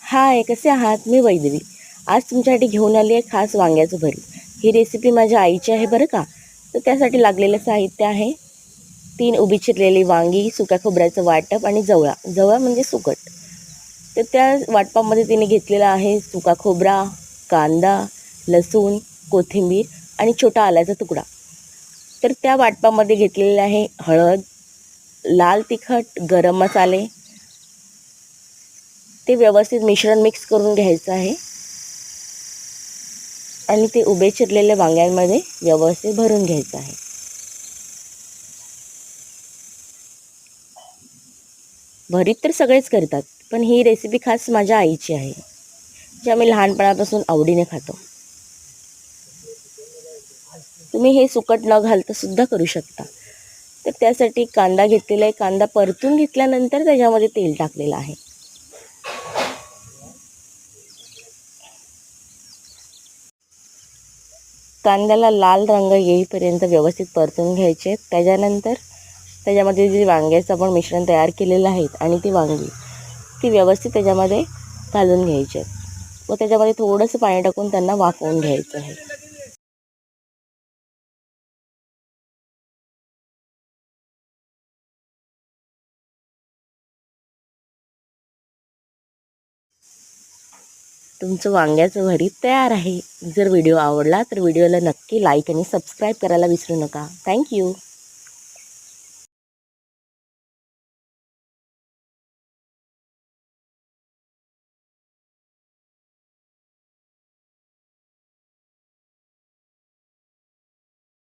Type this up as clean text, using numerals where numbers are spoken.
हाय, कसे आहात? मी वैदेवी. आज तुमच्यासाठी घेऊन आली आहे खास वांग्याचं भरीत. ही रेसिपी माझ्या आईची आहे बरं का. तर त्यासाठी लागलेलं साहित्य आहे 3 उभी चिरलेली वांगी, सुक्या खोबऱ्याचं वाटप आणि जवळा. जवळा म्हणजे सुकट. तर त्या वाटपामध्ये तिने घेतलेला आहे सुका खोबरा, कांदा, लसूण, कोथिंबीर आणि छोटा आल्याचा तुकडा. तर त्या वाटपामध्ये घेतलेले आहे हळद, लाल तिखट, गरम मसाले. ते व्यवस्थित मिश्रण मिक्स करून घ्यायचं आहे आणि ते उभे चिरलेल्या वांग्यांमध्ये व्यवस्थित भरून घ्यायचं आहे. भरीत तर सगळेच करतात, पण ही रेसिपी खास माझ्या आईची आहे, जी आम्ही लहानपणापासून आवडीने खातो. तुम्ही हे सुकट न घालता सुद्धा करू शकता. तर त्यासाठी कांदा घेतलेला आहे. कांदा परतून घेतल्यानंतर त्याच्यामध्ये तेल टाकलेलं आहे. कांद्याला लाल रंग येईपर्यंत व्यवस्थित परतून घ्यायचे. त्याच्यानंतर त्याच्यामध्ये जे वांग्याचं आपण मिश्रण तयार केलेलं आहे आणि ती वांगी ती व्यवस्थित त्याच्यामध्ये घालून घ्यायची व त्याच्यामध्ये थोडंसं पाणी टाकून त्यांना वाफवून घ्यायचं आहे. तुमचं वांग्याचं भरीत तयार आहे. जर व्हिडिओ आवडला तर व्हिडिओला नक्की लाईक आणि सबस्क्राईब करायला विसरू नका. थँक्यू.